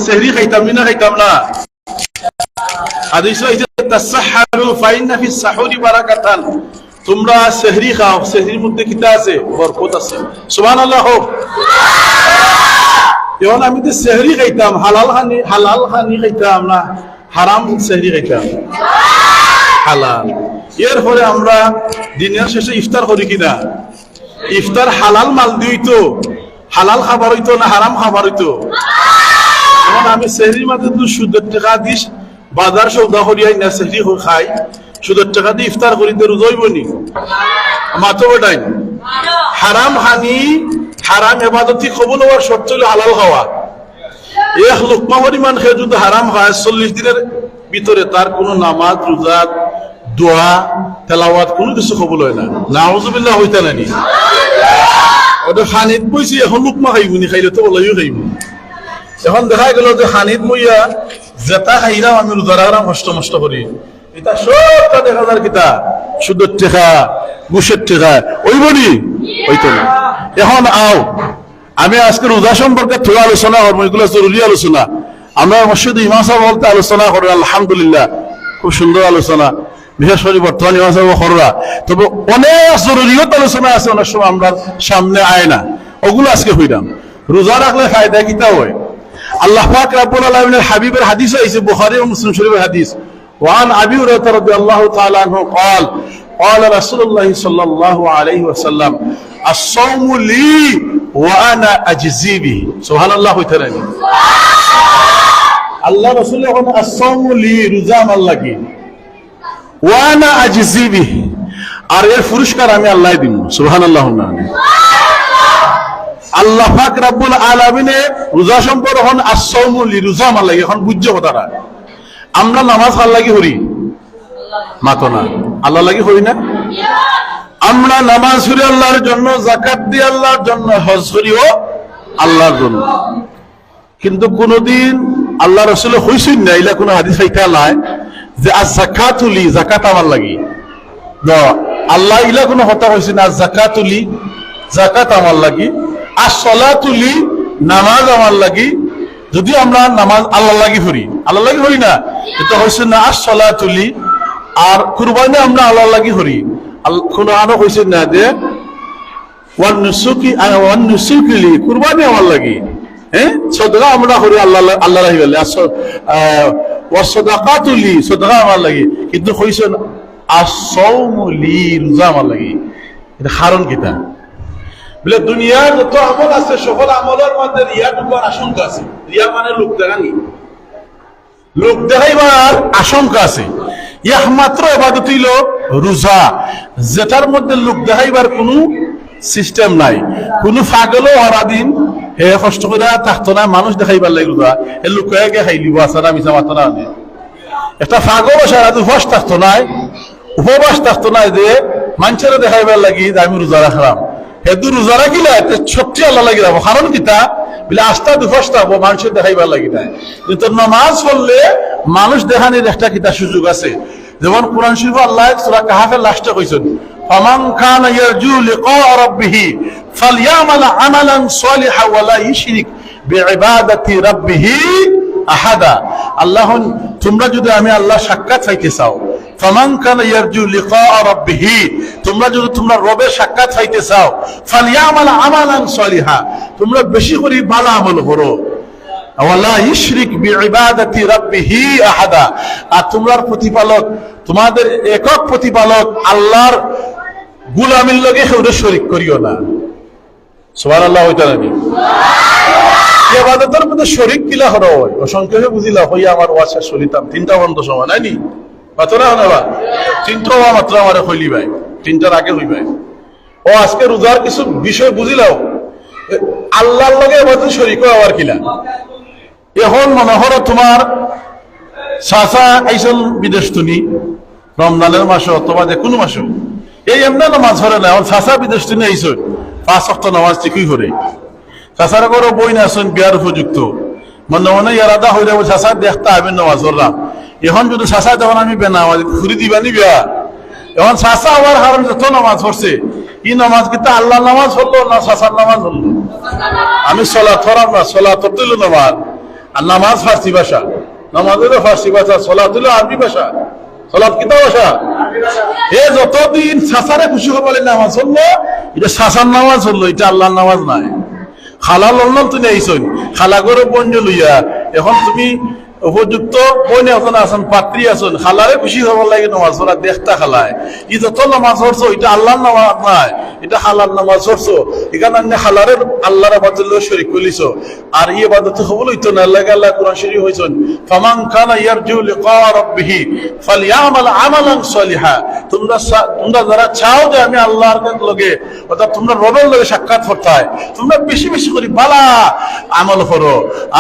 সেহরি খাইতাম না খাইতাম না হাদিস হইছে তাসাহহারু ফাইন্না ফিস সাহুরি বারাকাতান তোমরা সেহরি খাও সেহরির মধ্যে কিতা আছে বরকত আছে সুবহানাল্লাহ হোক এখন আমি তো সেহরি খাইতাম হালাল খানি খাইতাম না হারাম সেহরি খাইতাম হালাল এরপরে আমরা দিনের শেষে ইফতার করি কিনা ইফতার হালাল মাল দিই তো হালাল খাবার হইতো না হারাম খাবার হইতো এখন আমি সেহরির মধ্যে তো সুদের টাকা দিস বাজার সৌদা করিয়াই না সেহরি খাই সুদের টাকা দিয়ে ইফতার করিতে রোজাইব নি মাতো বেটাই হারাম হানি হারাম এবাদতি কবুল হওয়ার শর্ত হলো হালাল খাওয়া এক লোকমা পরিমাণ খেয়ে যদি হারাম খায় 40 দিনের ভিতরে তার কোনো নামাজ রোজা দোয়া তেলাওয়াত কোনো কিছু কবুল হয় না নাউজুবিল্লাহ হইতে নানি ওটা হানিত বইছি এখন লোকমা খাইব নি খাইলে তো বলাইও খাইব এখন দেখা গেল যে হানিত বইয়া যেটা খাইলাম আমি রোজা রাখলাম কষ্ট করি এটা সবটা দেখা যার কিতা সুদের টেকা ঘুষের টেকা ওইব নি হইতো না এখন আও আমি আজকে রোজা সম্পর্কে থোড়া আলোচনা করবো এগুলো জরুরি আলোচনা আমরা মসজিদ ইমাম সাহেব বলতে আলোচনা করি আলহামদুলিল্লাহ খুব সুন্দর আলোচনা বিশেষ করে বর্তমান ইমাম সাহেব কররা তবে অনেক জরুরিয়ত আলোচনা আছে অনেক সময় আমরা সামনে আয় না ওগুলো আজকে হইলাম রোজা রাখলে ফায়দা কিতা হয় আল্লাহ পাক রব্বুল আলামিনের হাবিবের হাদিস আছে বুখারী ও মুসলিম শরীফের হাদিস وعن أبي هريرة رضي الله تعالى عنه قال قال رسول الله صلى الله عليه وسلم الصوم لي وأنا أجزي به سبحان الله تعالى الله رسول الله الصوم لي رزام الله কি وأنا أجزي به আর এর পুরস্কার আমি আল্লাহ দিব সুবহানাল্লাহ আল্লাহ পাক রব্বুল আলামিনের রোজা সম্পর্কে as-sawmu li রোজাম আল্লাহ এখন বুঝছো কথাটা আমরা নামাজ আল্লাহ লাগি হরি মাতো না আল্লাহ লাগি হরি না আমরা নামাজ পড়ি আল্লাহর জন্য যাকাত দিই আল্লাহর জন্য হজ করিও আল্লাহর জন্য কিন্তু কোনদিন আল্লাহ রাসূল কইছেন না ইলা কোন হাদিস পাইতা নাই যে আয-যাকাতুলি যাকাত আমার লাগি তো আল্লাহ ইলা কোন কথা কইছেন আয-যাকাতুলি যাকাত আমার লাগি আস-সালাতুলি নামাজ আমার লাগি যদি আমরা নামাজ আল্লাহ লাগি হরি আল্লাহ লাগি হরি না এটা হইছে না আস-সালাতুলি আর কুরবানি আমরা আল্লাহ লাগি হরি কোন আরো হইছে না যে ওয়ান নুসুকি কুরবানি আমার লাগি হ্যাঁ সাদকা আমরা হরি আল্লাহ লাগি বলে ওয়া সাদাকাতুলি সাদকা আমার লাগি কিন্তু হইছে আস-সাওমু লি রোজা আমার লাগি এটা কারণ কিটা বলে দুনিয়ার যত আমল আছে সকল আমলের মধ্যে রিয়া ঢুকার আশঙ্কা আছে রিয়া মানে লোক দেখানি লোক দেখাইবার আশঙ্কা আছে একমাত্র ইবাদত হইল রোজা যেটার মধ্যে লোক দেখাইবার কোনো সিস্টেম নাই কোনো পাগলও হরাদিন হে কষ্ট করে থাকতো না মানুষ দেখাইবার লাগে রোজা এ লোকে খাইলিব আসারা মিছা মাত্র না একটা পাগল সারা উপবাস থাকতো নাই যে মানুষেরা দেখাইবার লাগি যে আমি রোজা রাখলাম হেতু রোজা রাখিলে সত্যি আল্লাহ লাগি যাবো কারণ কিতা বলে আস্থা দুফাস্তা মানুষের দেখাইবার লাগি না কিন্তু নামাজ পড়লে মানুষ দেখানির একটা কিতা সুযোগ আছে যেমন কোরআন শরীফে আল্লাহ সূরা কাহাফের লাস্টে কইছেন ফামান কানা ইয়ারজু লিকা রাব্বিহি ফালইয়ামাল আমালান সালিহান ওয়া লা ইশরিক বিইবাদাতি রাব্বিহি আহাদা আল্লাহ তোমরা যদি আমি আল্লাহ সাক্ষাৎ চাইতে চাও ফামান কানা ইয়ারজু লিকা রাব্বিহি তোমরা যদি তোমরা রবের সাক্ষাৎ চাইতে চাও ফালইয়ামাল আমালান সালিহা তোমরা বেশি করে ভালো আমল করো ওয়ালা ইশরিক বিইবাদাতি রাব্বিহি আহাদা আর তোমার প্রতিপালক তোমাদের একক প্রতিপালক আল্লাহর গোলামির লগে কেউ শরীক করিও না সুবহানাল্লাহ ওই তাআলা ইবাদতের মধ্যে শরীক কিলা হলো অসংখ্য বুঝিলা হইয়া আমার ওয়াসা শরীতাম তিনটা বন্ধ সময় নাইনি মাত্রা হনবা তিনটা মাত্র আমারে কইলি ভাই তিনটার আগে হই ভাই ও আজকে রোজার কিছু বিষয় বুঝিলাও আল্লাহর লগে ইবাদত শরীক হওয়ার কিলা এখন মনে হলো তোমার চাচা আইসল বিদেশ তুনি রমজানের মাসে অথবা যে কোনো মাসে এই এমনি নামাজ ধরে না এখন চাচা বিদেশ তুনি আইস 5 ওয়াক্ত নামাজ ঠিকই করে চাচার ঘরে বই না আসেন বিয়ার উপযুক্ত মনে মনে ইয়ারাদা হয়ে যাবো চাচা দেখতে আবেন নামাজ ধরলাম এখন যদি চাচা যখন আমি বেনামাজ ঘুরি দিবানি বিয়া এখন চাচা হওয়ার কারণ যত নামাজ পড়ছে ই নামাজ কিন্তু আল্লাহ নামাজ হলো না চাচার নামাজ হলো আমি সলাত ধরাম না সলাত তুলো নামাজ আর নামাজ ফার্সি ভাষা, নামাজেরও ফার্সি ভাষা, সলাত হলো আরবি ভাষা। সলাত কিতা ভাষা? এ যতদিন সাসারে খুশি হবলে নামাজ হলো, এটা সাসার নামাজ হলো, এটা আল্লাহর নামাজ নাই। খালা লন্ডন তুমি আইসন, খালা করে বঞ্জ লইয়া, এখন তুমি উপযুক্ত বইনে এখন আছেন, পাত্রী আছেন, খালারে খুশি হবার লাগে নামাজ পড়া দেখতা খালায়। ই যত নামাজ পড়ছো এটা আল্লাহর নামাজ নাই, এটা খালার নামাজ পড়ছো। এখানে খালারে আল্লাহর আবাদত শরীক করিস। আর এই আবাদত হবল হইতো না, আল্লাহ আল্লাহ কোরআন শরীফ হইছেন, ফামান কানা ইয়ারজু লিকা রাব্বিহি ফালইআমাল আমালান সলিহা। তোমরা যারা চাও যে আমি আল্লাহর লগে অর্থাৎ তোমরা রবের লগে সাক্ষাৎ করতে হয়, তোমরা বেশি বেশি করে ভালো আমল করো।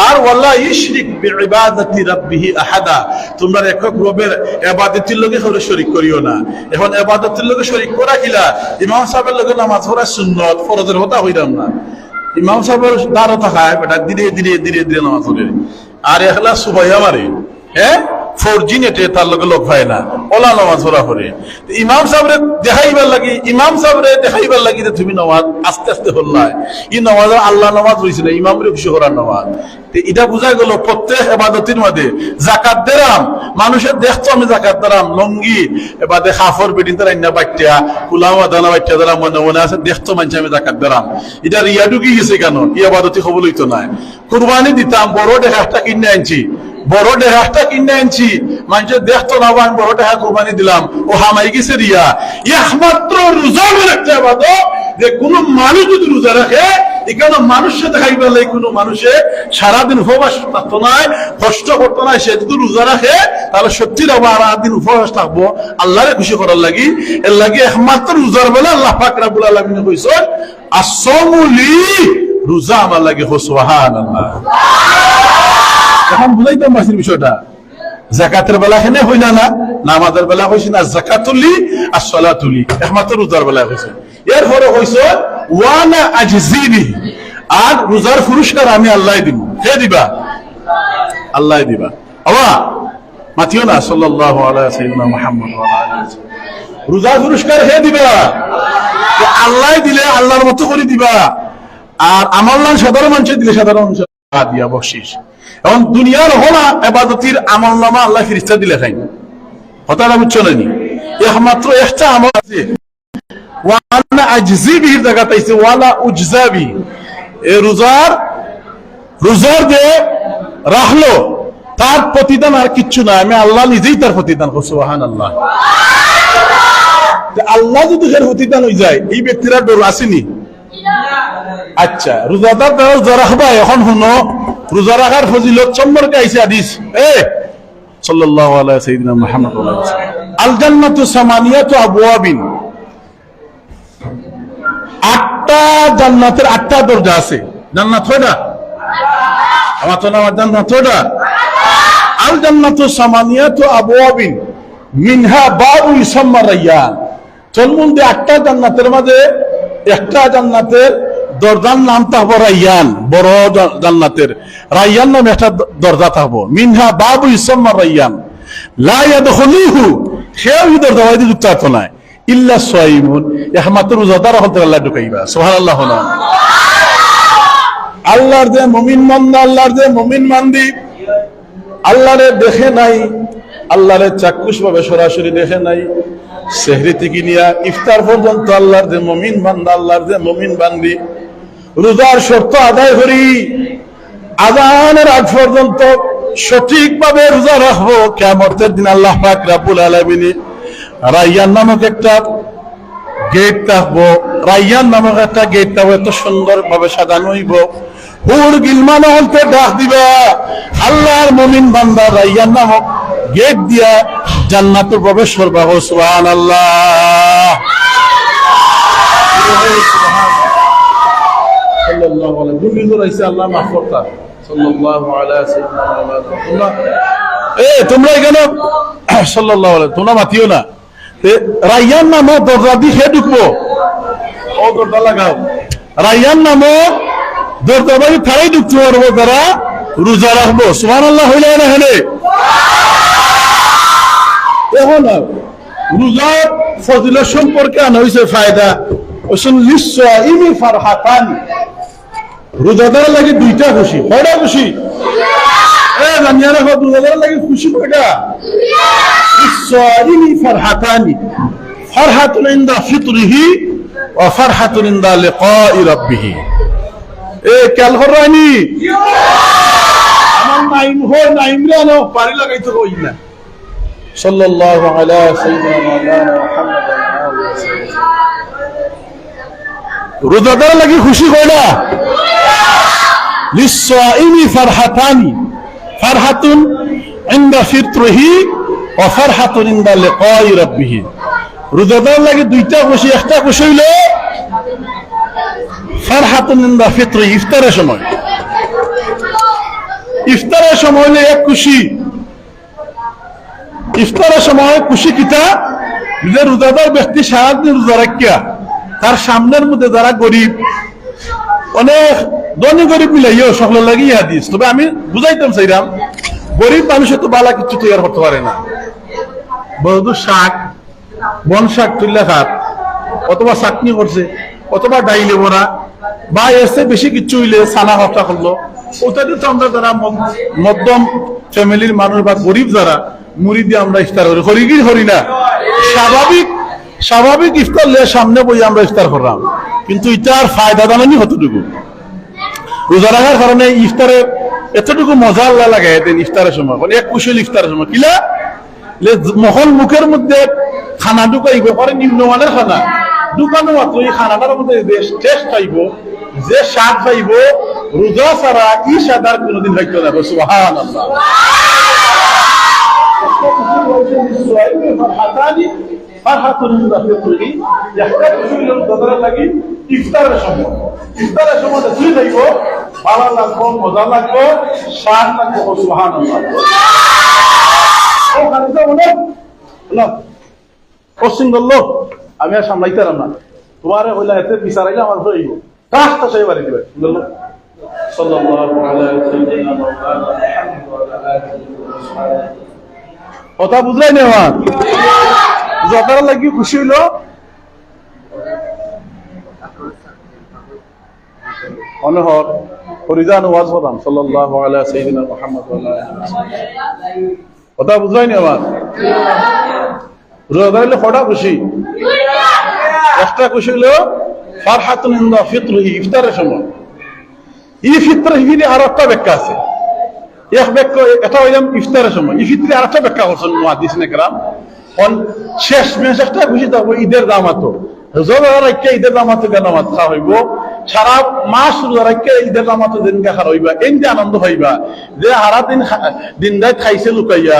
আর ওয়ালা ইশরিক বিইবাদাতি রাব্বিহি আহাদা, তোমরা একক রবের ইবাদতের লগে কারো শরীক করিও না। এখন ইবাদতের লগে শরীক করা কিলা? ইমাম সাহেবের লগে নামাজ পড়া সুন্নাত, ফরজের কথা হইলাম না। ইমাম সাহেবের দাঁড়ো থাকায় বেটা ধীরে ধীরে ধীরে ধীরে নামাজ পড়ে, আর এখলা সুবাইয়া মারে, হ্যাঁ 4G নেটে তার লগে লোক হয় না, ওলা নামাজ পড়া করে। ইমাম সাহেবরে দেখাইবার লাগি, ইমাম সাহেবরে দেখাইবার লাগি যে তুমি নামাজ আস্তে আস্তে হল্লাই, ই নামাজ আল্লাহ নামাজ হয়েছে না, ইমামরে খুশি করার নামাজ। এটা বোঝা গেল প্রত্যেক ইবাদতের মধ্যে জাকাত দিলাম, মানুষের দেখতো আমি জাকাত দিলাম, লঙ্গি এবারে খাফর বেটিন তারা ইন্না বাচ্চা কুলামা দানা বাচ্চা দ্বারা মনে মনে আছে দেখতো মানুষ আমি জাকাত দিলাম। এটা রিয়া ঢুকি গেছে কেন? ই ইবাদতি খবর হইতো না। কুরবানি দিতাম, বড় ডেহাটা কিনে আনছি, বড় ডেহাটা কিনে আনছি, মানুষের দেখতো না আমি বড় ডেহা কুরবানি দিলাম, ও হামাই গেছে রিয়া। একমাত্র রোজা বলে একটা ইবাদত, যে কোনো মানুষ যদি রোজা রাখে, এখানে মানুষের দেখাইবার লাগে কোনো মানুষে সারাদিন উপবাস থাকতো না, কষ্ট করতো না, সে যদি রোজা রাখে তাহলে সত্যি সারাদিন উপবাস থাকবো আল্লাহরে খুশি করার লাগি। এর লাগে একমাত্র রোজার বেলা আল্লাহ পাক রব্বুল আলামিন কইছেন আসসামু লি, রোজা আমার লাগে। সুবহানাল্লাহ। এখন বুঝাইতাম মাসির বিষয়টা, যাকাতের বেলা হেনে হইনা না, নামাজের বেলা হইছে না, যাকাতুলি আর সালাতুলি একমাত্র রোজার বেলা হইছে। এরপরে হইছে ওয়ানা আজজিবি, আর রোজার পুরস্কার আমি আল্লাহ দিব। কে দিবা? আল্লাহ দিবা। আবা মাতিও না সাল্লাল্লাহু আলাইহি সাইয়্যিদিনা মুহাম্মদ ওয়া আলা আলিহি। রোজার পুরস্কার হে দিবা, আল্লাহ দিলে আল্লাহর মতো করে দিবা, আর আমল নাম সাধারণ মানুষে দিলে সাধারণ মানুষ দিয়া বকশিশ। এখন দুনিয়ার হলা ইবাদতির আমল নামা আল্লাহ ফেরেশতা দিলে খাই, কথাটা বুঝছো না? একমাত্র একটা আমল আছে, ওয়ানা আজজিবির জায়গা পাইছে ওয়ালা উজজাবি। এই রোজার যে রাখলো তার প্রতিদান আর কিচ্ছু না, আমি আল্লাহ নিজেই তার প্রতিদান করছি। সুবহানাল্লাহ। আল্লাহ যদি এর প্রতিদান হয়ে যায়, এই ব্যক্তিরা ডর আসেনি। আচ্ছা, রোজাদার রোজা রাখবা, এখন শুনো রোজা রাখার ফজিলত সম্পর্কে আইছে হাদিস। সাল্লাল্লাহু আলাইহি সাইয়্যিদিনা মুহাম্মদ ওয়া আলা আলিহি। আল জান্নাতু সামানিয়াতু আবওয়াবিন, 8টা জান্নাতের 8টা দরজা আছে। জান্নাত কয়টা? আমার তো নাম জান্নাত কয়টা? আল জান্নাতু সামানিয়াতু আবওয়াবিন মিনহা বাবু ইউসাম্মা রায়্যান। তন্মধ্যে 8টা জান্নাতের মাঝে একটা জান্নাতের দরজার নাম থাকবো রায়্যান, বড় জান্নাতের রায়্যান নামে একটা দরজা থাকবো। মিনহা বাবু ইউসাম্মা রায়্যান লা ইয়াদখুলুহু, কেউ এই দরজা দিয়ে যুক্ত হতো না, ইল্লা সাইমুন, একমাত্র রোজাদার হতে আল্লাহ ঢুকাইবা। সুবহানাল্লাহ। আল্লাহর যে মুমিন বান্দা, আল্লাহর যে মুমিন বান্দি আল্লাহরে দেখে নাই, আল্লাহরে চাক্ষুষ ভাবে সরাসরি দেখে নাই, সেহরি থেকে নিয়া ইফতার পর্যন্ত আল্লাহর যে মুমিন বান্দা, আল্লাহর যে মুমিন বান্দি রোজার শর্ত আদায় করি, আযানের আগ পর্যন্ত সঠিকভাবে রোজা রাখবো, কিয়ামতের দিন আল্লাহ পাক রব্বুল আলামিন রায়্যান নামক একটা গেট থাকবো, রায়্যান নামক একটা গেট থাকবো, এত সুন্দর ভাবে সাজানো হইব, হুর গিলমান হলতে ডাক দিবা, আল্লাহর মুমিন বান্দা রায়্যান নামক গেট দিয়া জান্নাতে প্রবেশ করবা। সুবহানাল্লাহ। সাল্লাল্লাহু আলাইহি দুনিয়া রাইছে আল্লাহ মাফ করতা। সাল্লাল্লাহু আলাইহি সাল্লাম। তোমরা এখানে সাল্লাল্লাহু আলাইহি, তোমরা মাতিও না। রায়্যান নামক দরজা দিয়ে ঢুকবো, ও দরজা লাগাও। রায়্যান নামক দরজা বাড়ি থারাই ঢুকতে পারবো তারা রোজা রাখবো। সুবহানাল্লাহ হইলে না হেলে। এখন রোজার ফজিলত সম্পর্কে আনা হয়েছে ফায়দা। রোজাদার লাগে 2টা খুশি। কয়টা খুশি? জানিয়া রাখো রোজাদার লাগে খুশি কয়টা ইসসাইমি ফারহাতানি ফারহাতুন ইনদা ফিতরিহি ওয়া ফারহাতুন ইনদা লিকাই রাব্বিহি এ কাল হরানি আমার নাইম হয় নাইম রানো পারি লাগাইতে কই না সাল্লাল্লাহু আলা সাইয়্যিদিনা মাওলানা মুহাম্মদ ওয়া আলিহি ওয়াসাল্লাম রোজাদার লাগি খুশি কয়টা লিসসাইমি ফারহাতানি ফারহাতুন ইনদা ফিতরিহি ওয়া ফারহাতুন ইনদা লিকাই রাব্বিহি রোজাদার লাগি দুইটা খুশি একটা খুশি হইলো ফারহাতুন ইনদা ফিতরি ইফতারের সময় ইফতারের সময় হলে এক খুশি ইফতারের সময় খুশি কিতা যে রোজাদার ব্যক্তি সারাদিন রোজা রাখিয়া তার সামনের মধ্যে যারা গরিব অনেক ধনী গরিব মিলাইও সকল লাগি হাদিস তবে আমি বুঝাইতাম চাইলাম গরিব মানুষের তো বালা কিছু তৈরি করতে পারে না বহুদূর শাক বন শাক তুল্লা খাত অথবা চাটনি করছে অথবা ডাইলে ভরা বা এসে বেশি কিছু হইলে সানা হত্যা করলো ওটাতে তো আমরা যারা মধ্যম ফ্যামিলির মানুষ বা গরিব যারা মুড়ি দিয়ে আমরা ইফতার করি করি কি করি না স্বাভাবিক ইফতার লে সামনে বই আমরা ইফতার করলাম কিন্তু এটার ফায়দা জানানি কতটুকু রোজা রাখার কারণে ইফতারে এতটুকু মজা লাগে এদিন ইফতারের সময় মানে এক কুশল ইফতারের সময় কিলা মহল মুখের মধ্যে খানা ঢুকাইব পরে নিম্নমানের খানা ঢুকানো মাত্র এই খানাটার মধ্যে টেস্ট পাইব যে স্বাদ পাইব রোজা ছাড়া ই স্বাদ আর কোনোদিন পাইতে যাবে সুবহানাল্লাহ ইফতারের সময় দুই যাইব ভালো লাগবো মজা লাগবো স্বাদ লাগবো সুবহানাল্লাহ পশ্চিম বললো আমি আর সামলাইতে না তোমার হইলা এতে বিচারাইলে আমার হইব কাজটা সেই বাড়ি দিবে কথা বুঝলাই নি আমার যতার লাগি খুশি হইল অনহর ফরিজান ওয়াজ হলাম সাল্লাল্লাহু আলা সাইয়্যিদিনা মুহাম্মদ ওয়া আলা আলিহি ওয়াসাল্লাম কথা বুঝলাই নি আমার রোজা হইলে কটা খুশি একটা খুশি হইলো ফারহাতুন ইনদা ফিতরিহি ইফতারের সময় এই ফিতর হিনে আর একটা ব্যাখ্যা আছে এক ব্যাখ্যা এটা হইলাম ইফতারের সময় এই ফিতরে আর একটা ব্যাখ্যা করছেন মুহাদ্দিসিনে কেরাম শেষ মেশ একটা খুশি থাকবো ঈদের দামাতো রোজা রাখতে ঈদের দামাতো কেন নামাজ খাওয়া হইব সারা মাস রোজা রাখতে ঈদের দামাতো দিন খাওয়া হইবা এই যে আনন্দ হইবা যে সারা দিন রাত খাইছে লুকাইয়া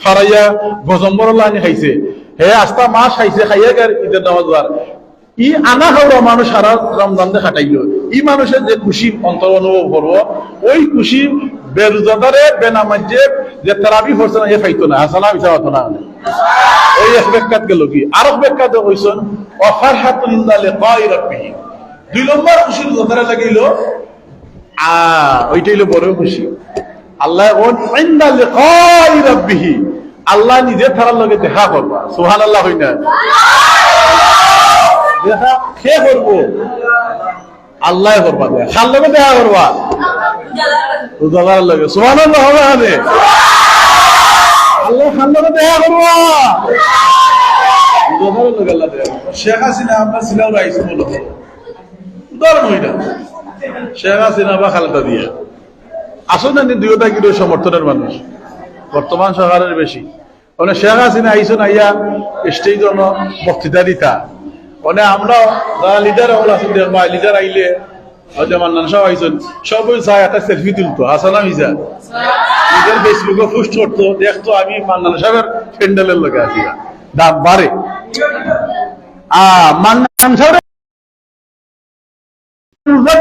ফারাইয়া গজম্বর লাইনে খাইছে হে আস্তা মাস খাইছে খাইয়া গার ঈদের নামাজ ই আনা খাওয়া মানুষ সারা রমজান খাটাইল ই মানুষের যে খুশি অন্তর অনুভব করবো ওই খুশি বেরোজাদারে বেনামাজে যে তারাবি হচ্ছে না এ পাইতো না হাসানা মিশা হতো না ওই এক ব্যাখ্যাত গেল কি আর এক ব্যাখ্যাতে কইছেন অফারহাতুন ইনদা লিকাই রাব্বিহি দুই নম্বর খুশি রোজাদারে লাগিল ওইটাই হলো বড় খুশি আল্লাহ ওন ইনদা লিকাই রাব্বিহি আল্লাহ নিজে তার লগে দেখা করবা সুবহানাল্লাহ হই না দেখা কে করবো আল্লাহ করবা খাল লগে দেখা করবা রোজাদার লগে সুবহানাল্লাহ হবে আনে আল্লাহ খাল লগে দেখা করবা রোজাদার লগে আল্লাহ দেখা শেখ হাসিনা আমরা ছিলাম রাইস বলো উদাহরণ হই না শেখ হাসিনা বা খালেদা দিয়া আসলে দুইটা কিন্তু সমর্থনের মানুষ বর্তমান সরকারের বেশি মানে শেখ হাসিনা আইসন আইয়া স্টেজ বক্তৃতা দিতা মানে আমরা যারা লিডার লিডার আইলে হয়তো মান্নান সাহেব আইসন সবাই চাই একটা সেলফি তুলতো হাসানা মিজা নিজের ফেসবুকে পোস্ট করতো দেখতো আমি মান্নান সাহেবের প্যান্ডেলের লোকে আছি দাম বাড়ে মান্নান সাহেব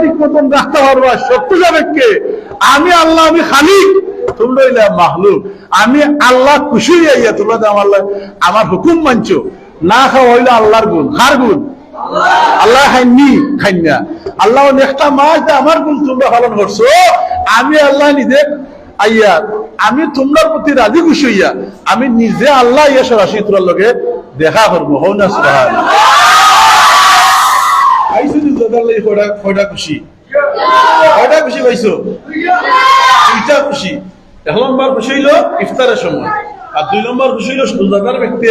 ঠিক মতন রাখতে পারবা সত্য যাবে আমি আল্লাহ আমি খালিক তোমরা মাহলুক আমি আল্লাহ খুশি হইয়া তোমরা আমার হুকুম মানছো না খাওয়া হইলে আল্লাহর গুণ কার গুণ আল্লাহ খাইনি খাইনা আল্লাহ একটা মাস আমার গুণ তোমরা পালন করছো আমি আল্লাহ নিজে আইয়া আমি তোমার প্রতি রাজি খুশি হইয়া আমি নিজে আল্লাহ ইয়া সরাসরি তোর লগে দেখা করবো হও না সুবহানাল্লাহ আইসো দাদাল্লাই কয়টা খুশি কয়টা খুশি পাইছো দুইটা খুশি এক নম্বর খুশি হইল ইফতারের সময়, আর 2 নম্বর খুশি হইল রোজাদার ব্যক্তি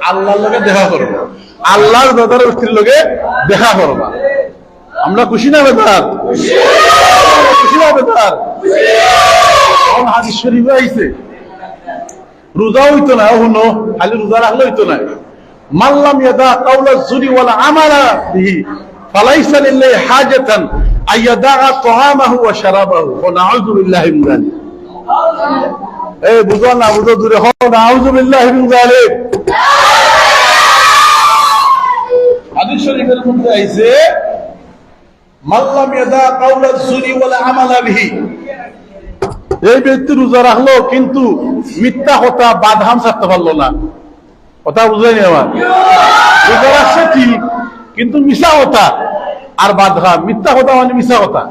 আল্লাহর লগে দেখা করবো, আল্লাহর রোজাদার ব্যক্তির লগে দেখা করবা। আমরা খুশি না বেদার? খুশি না বেদার? এখন হাদিস শরীফে আইছে রোজা হইতো না, শুনো খালি রোজা রাখলে হইতো না, মাল্লাম ইয়াদা কাউলা জুরি ওয়ালা আমালা বিহি ফালাইসা লিল্লাহি হাজাতান আইয়াদা তাআমাহু ওয়া শারাবাহু ওয়া নাউযু বিল্লাহি মিন যালিক। এই বুঝো না বুঝো দূরে হও, নাউযু বিল্লাহি মিন যালিক। হাদিস শরীফের মধ্যে আইছে মাল্লাম ইয়াদা কাউলা জুরি ওয়ালা আমালা বিহি, এই ব্যক্তি রোজা রাখলো কিন্তু মিথ্যা কথা বাদাম ছাড়তে পারলো না। কথা বুঝাইনি আমার? রোজা রাখছে ঠিক কিন্তু মিশা কথা আর বাদাম, মিথ্যা কথা মানে মিশা কথা,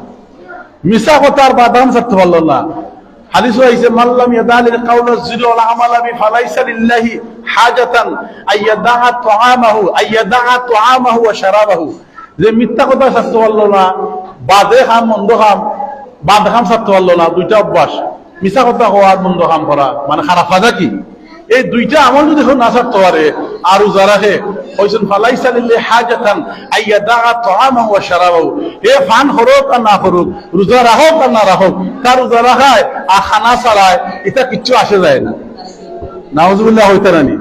মিশা কথা আর বাদাম ছাড়তে পারলো না। হাদিসে আইছে মাল্লাম ইয়াদালিল কাউলা যুরি ওয়াল আমালা বি ফালাইসা লিল্লাহি হাজাতান আইয়াদা তুআমাহু ওয়া শারাবাহু, যে মিথ্যা কথা ছাড়তে পারলো না, বাদে খাম মন্দ খাম, বাদ খাম ছাড়তে পারলো না, 2টা অভ্যাস, মিছা কথা কোয়া আর মন্দ খাম করা, মানে খারাপ কাজা কি, এই 2টা আমল যদি না ছাড়তে পারে আর রোজা রাখে, হইছেন ফালাইসা লিল্লাহি হাজাতান আইয়াদা তুআমাহু ওয়া শারাবাহু, এ ফান হরক আর না হরক, রোজা রাখক আর না রাখক, তার রোজা রাখায় আর খানা ছাড়ায় এটা কিচ্ছু আসে যায় না। নাউজুবিল্লাহ হইতে রানি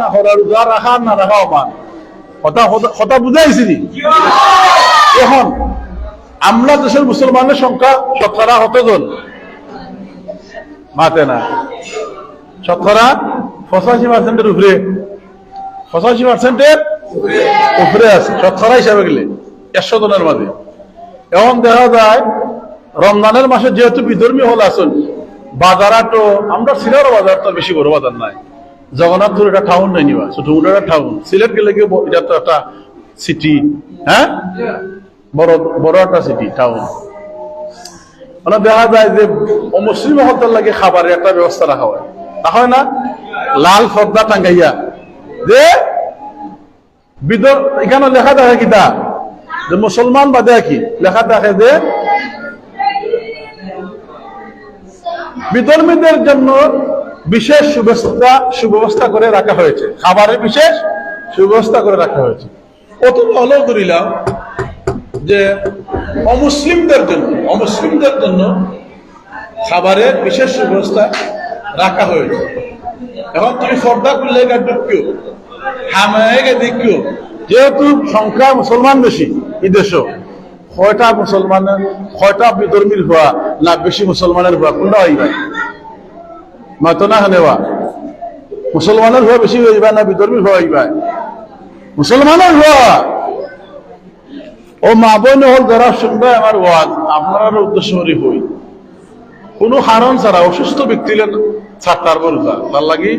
না হরা রোজা রাখা না রাখা মান কথা কথা বুঝাইছি। এখন আমরা দেশের মুসলমানের সংখ্যা 17% মাতে না, 85% উপরে, 85% উপরে আছে 17 হিসাবে গেলে 100 জনের মাঝে। এখন দেখা যায় রমজানের মাসে যেহেতু বিধর্মী হল আছেন, বাজারাটো আমরা সিলেট বাজার তো বেশি বড় বাজার নাই, জগন্নাথপুর এটা টাউন নাই নিবা, ছোট মোটো একটা টাউন, সিলেট গেলে কি এটা তো একটা সিটি, হ্যাঁ বড় বড় একটা সিটি টাউন। মানে দেখা যায় যে অমুসলিম হতার লাগে খাবারের একটা ব্যবস্থা রাখা হয়, তা হয় না? লাল পর্দা টাঙ্গাইয়া যে এখানে লেখা দেখে কিতা যে মুসলমান বাদে কি লেখা দেখে যে বিধর্মীদের জন্য বিশেষ সুব্যবস্থা করে রাখা হয়েছে, খাবারের বিশেষ সুব্যবস্থা করে রাখা হয়েছে। অত হলেও করিলাম যে অমুসলিমদের জন্য খাবারের বিশেষ সুব্যবস্থা রাখা হয়েছে। এখন তুমি পর্দা করলে ঢুকিও হামায় দেখিও, যেহেতু সংখ্যা মুসলমান বেশি এই দেশ, কয়টা বিধর্মীর হওয়া না বেশি মুসলমানের হওয়া কোনটা হইবা? মাতো না নেওয়া মুসলমানের হওয়া বেশি হইবা না বিধর্মীর হওয়া হইবা? মুসলমানের হওয়া। ও মা বোন হল যারা শুনবে আমার ওয়াজ, আপনার উদ্দেশ্য করি হই কোনো কারণ ছাড়া অসুস্থ ব্যক্তি ছাড়তার রোজা তার লাগি,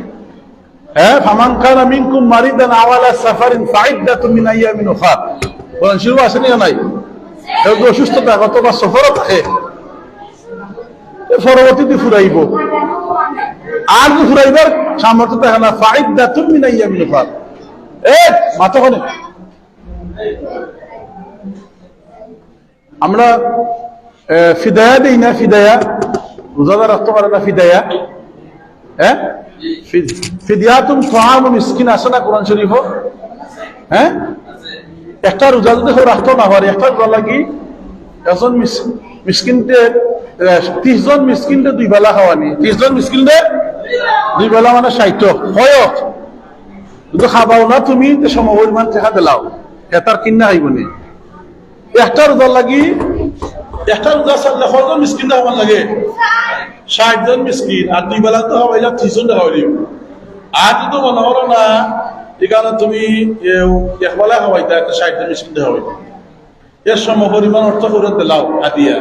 হ্যাঁ ফামান কানা মিনকুম মারিদান আও আলা সাফারিন ফাইদ্দাতুম মিন আইয়ামিন উখরা, কোরআন শরীফ আছে না নাই? কেউ অসুস্থ থাকে অথবা সফরও থাকে, পরবর্তীতে ফুরাইব, আর যে ফুরাইবার সামর্থ্য থাকে না, ফাইদ্দাতুম মিন আইয়ামিন উখরা। মাথা কোনে আমরা ফিদায়া দিই না, ফিদায়া রোজাদার রাখতে পারে না, ফিদায়া হ্যাঁ ফিদিয়াতুম তুআমু মিসকিন আছে না কোরআন শরীফ? হ্যাঁ একটা রোজা যদি রাখতে না পারে, একটা রোজা লাগি একজন মিসকিনকে 30 জন মিসকিনকে 2 বেলা খাওয়ানি, 30 জন মিসকিনকে 2 বেলা মানে 60 হয়, কিন্তু খাবাও না তুমি সমপরিমাণ টাকা দিলাও, এটার কিনা খাইবনি। একটা রোজা লাগি, একটা রোজা ছাড়লে কয়জন মিসকিন খাওয়ান লাগে? 60 জন মিসকিন, আর 2 বেলা তো খাওয়াইলা 30 জন খাওয়াইলিও। আর যদি মনে করো না এখানে তুমি একবেলা খাওয়াইতা, একটা 60 জন মিসকিন খাওয়াইতা, এর সমপরিমাণ অর্থ করে দিলাও আদিয়া,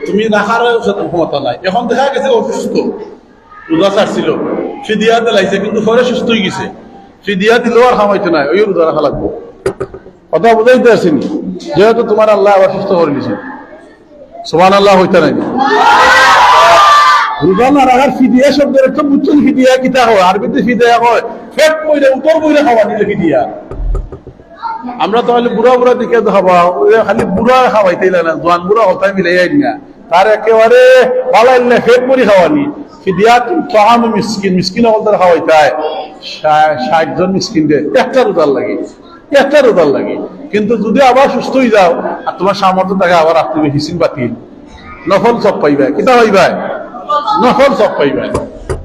তুমি রাখার ক্ষমতা নাই। এখন দেখা গেছে অসুস্থ, রোজা ছাড়ছিল, ফিদিয়া দিলাইছে কিন্তু পরে সুস্থ হয়ে গেছে, ফিদিয়া দিলেও আর খাওয়াইতে নাই, ওই রোজা রাখা লাগবো। কথা বুঝাইতে আসেনি, যেহেতু তোমার আল্লাহ আবার সুস্থ করে দিয়েছে, সুবহানাল্লাহ হইতে নাই। রোজা না রাখার ফিদিয়া শব্দের একটা বুঝছেন, ফিদিয়া কিতা হয়? আরবিতে ফিদিয়া হয় পেট বইলে উপর বইলে খাওয়া নিলে ফিদিয়া। আমরা তাহলে বুড়া দিকে খাওয়া, খালি বুড়া খাওয়াইতে না, জোয়ান বুড়া হতায় মিলে যাই না, তার একেবারে পালাইলে ফেট পরি খাওয়ানি ফিদিয়াতুন তাআম মিসকিন মিসকিন হলদার খাওয়াইতায় 60 জন মিসকিন দে একটা রোজার লাগে কিন্তু যদি আবার সুস্থ হয়ে যাও আর তোমার সামর্থ্য থাকে আবার আপনি হিসিন বাতিল নফল সব পাইবে কিতা হইবে নফল সব পাইবে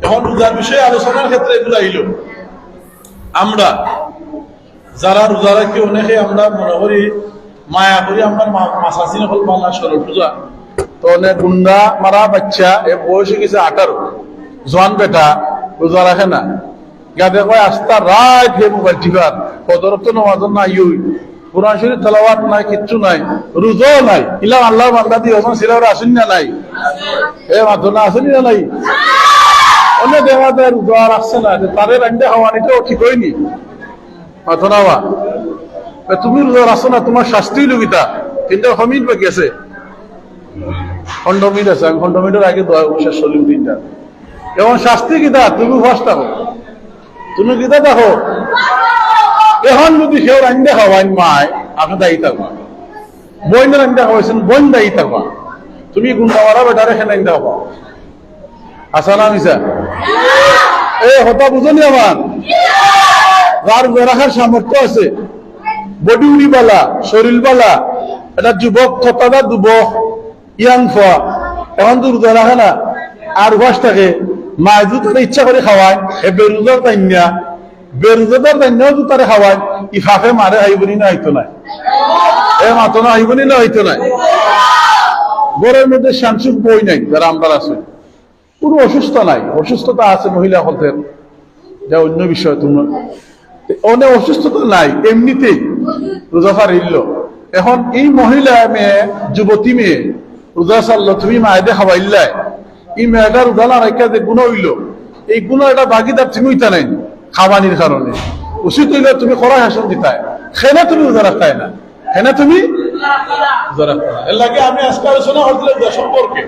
এখন রোজার বিষয়ে আলোচনার ক্ষেত্রে এগুলো আইল আমরা যারা রোজা রাখি অনেকে আমরা মনে করি মায়া করি আমরা মাসাসিন হল বাংলা সরল পূজা তো অনেক গুন্ডা মারা বাচ্চা এ বয়সে গেছে 18 জোয়ান বেটা রোজা রাখে না গাদে কয় আস্তা রাত হে মোবাইল টিপার কদরত তো নামাজ নাই কোরআন শরীফ তেলাওয়াত নাই কিচ্ছু নাই রোজাও নাই ইলা আল্লাহর বান্দা দিয়ে ওখানে সিলাওরা আসেন না নাই এ মাধ্যমে আসেন না নাই অনেক দেওয়াদের রোজা রাখছে না তাদের রান্না খাওয়ানিটাও ঠিক হয়নি মাথনাওয়া তুমি রোজা রাখছো না তোমার শাস্তি লুকিতা তিনটা কমিট বাকি আছে খন্ডমিট আছে আমি খন্ডমিটের আগে শেষ চলিম তিনটা এবং শাস্তি কিতা তুমি ফার্স্ট থাকো তুমি কিতা দেখো এখন যদি কেউ রান্না খাওয়াইন মায় আপনি দায়ী থাকবা বইন রান্না খাওয়াইছেন বইন দায়ী থাকবা তুমি গুন্ডা মারা বেটারে খেলে রান্না খাবা আসা না মিশা এ হতা বুঝনি আমার যার রাখার সামর্থ্য আছে বডি উড়ি বালা শরীর বালা এটা যুবক থতা যুবক ইয়াং ফা এখন তো রোজা রাখে না আর উপাস থাকে মায়ের তারা ইচ্ছা করে খাওয়ায় এ বেরোজার তাইন্যা বেরোজাদার তাইন্যাও তো তারা খাওয়ায় ইফাফে মারে হাইবনি না হইতো নাই এ মাতো না হাইবনি না হইতো নাই ঘরের মধ্যে শানসুখ বই নাই যারা আমরা আছে কোনো অসুস্থ নাই অসুস্থতা আছে মহিলা হলতের যা অন্য বিষয় তোমার অনেক অসুস্থতা নাই এমনিতেই রোজা ফারিল এখন এই মহিলা মেয়ে যুবতী মেয়ে রোজা সারল তুমি মায়েদে খাওয়াইলাই এই মেয়েটা রোজা না রাখা যে গুণ হইল এই গুণ এটা ভাগিদার তুমি হইতা নাই খাবানির কারণে উচিত হইলে তুমি কড়াই হাসন দিতায় সেনা তুমি রোজা রাখায় না সেনা তুমি রোজা রাখা না এর লাগে আমি আজকে আলোচনা করছিলাম সম্পর্কে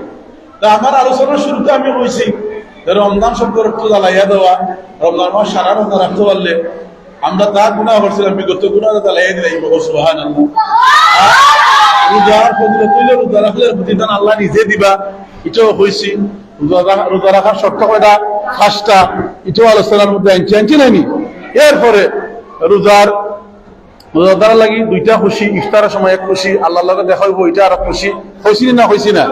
তা আমার আলোচনার শুরুতে আমি বলছি রমজান সম্পর্কে জ্বালাইয়া দেওয়া রমজান মাস সারা রোজা রাখতে পারলে আমরা তা গুণা করছিলাম বিগত গুণা জ্বালাইয়া দিলাই সুবহানাল্লাহ রোজার ফজিলত হইলে রোজা রাখলে প্রতিদান আল্লাহ নিজে দিবা এটাও হয়েছি রোজা রাখার শর্ত কয়টা 5টা এটাও আলোচনার মধ্যে আনছি নাইনি এরপরে রোজাদার লাগি 2টা খুশি ইফতারের সময় এক খুশি আল্লাহর লগে দেখা হইব এটা আর খুশি হয়েছি না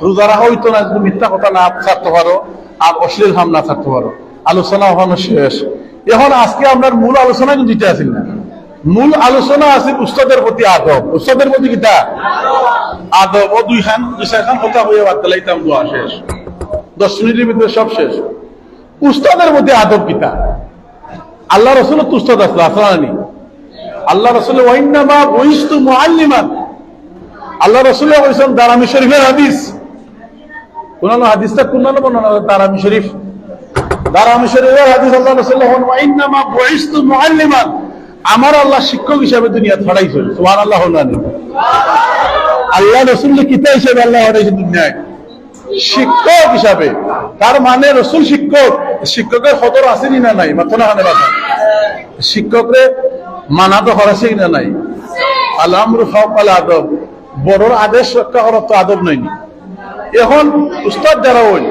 রোজা রাখা হইতো না যদি মিথ্যা কথা না থাকতে পারো আর অশ্লীল ভাব না থাকতে পারো আলোচনা ওখানে শেষ এখন আজকে আমরা মূল আলোচনা কিন্তু দিতে আসি না মূল আলোচনা আছে উস্তাদের প্রতি আদব উস্তাদের প্রতি কিতা আদব ও দুই চারখান কথা হয়ে বাদ দিলাইতাম দোয়া শেষ 10 মিনিটের ভিতরে সব শেষ উস্তাদের প্রতি আদব কিতা আল্লাহ রসুল তো উস্তাদ আসলো আসলানি আল্লাহ রসুল ওয়াইন্নামা বুইস্তু মুআল্লিমান আল্লাহ রসুল বলেছেন দারামি শরীফের হাদিস কোন হাদিসটা কোন বর্ণনা দারামি শরীফের হাদিস আল্লাহ রসুল ওয়াইন্নামা বুইস্তু মুআল্লিমান আমার আল্লাহ শিক্ষক হিসাবে দুনিয়া ছড়াইছে সুবহানাল্লাহ আল্লাহ রসুল কিতা হিসাবে আল্লাহ ছড়াইছে দুনিয়ায় শিক্ষক হিসাবে তার মানে রসুল শিক্ষকের খবর আসেনি না নাই মাথা না বাবা শিক্ষকরে মানা তো হরাসি না নাই আল-আমরু ফাওকাল আদব বড়র আদেশ রক্ষা করার তো আদব নয়নি এখন উস্তাদ যারা হইল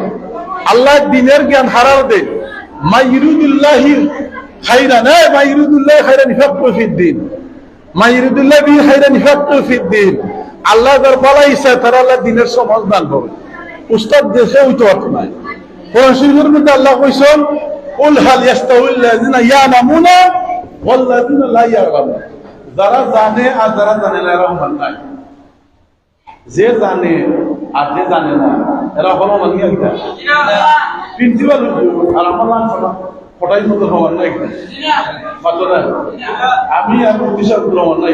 আল্লাহ দ্বীনের জ্ঞান হারার দে মা ইউরিদুল্লাহি খাইরান মা ইউরিদুল্লাহি খাইরান ইফাক্কু ফিদ্দিন মা ইউরিদুল্লাহি বি খাইরান ইফাক্কু ফিদ্দিন আল্লাহ যার ভালো ইচ্ছা তারা আল্লাহ দ্বীনের সমাজ দান করবে উস্তাদ দেশে হইতে পারত না কোরআন শরীফের মধ্যে আল্লাহ কইছেন কুল হাল ইয়াস্তাউল্লাযিনা ইয়ালামুনা ওয়াল্লাযিনা লা ইয়ালামুন যারা জানে আর যারা জানে না এরা সমান নাই যে জানে আর যে জানে না এরা হলো মানিয়া কিতা প্রিন্সিপাল আর আমার ফটাই মতো সমান নাই কত না আমি আর প্রতিশোধ সমান নাই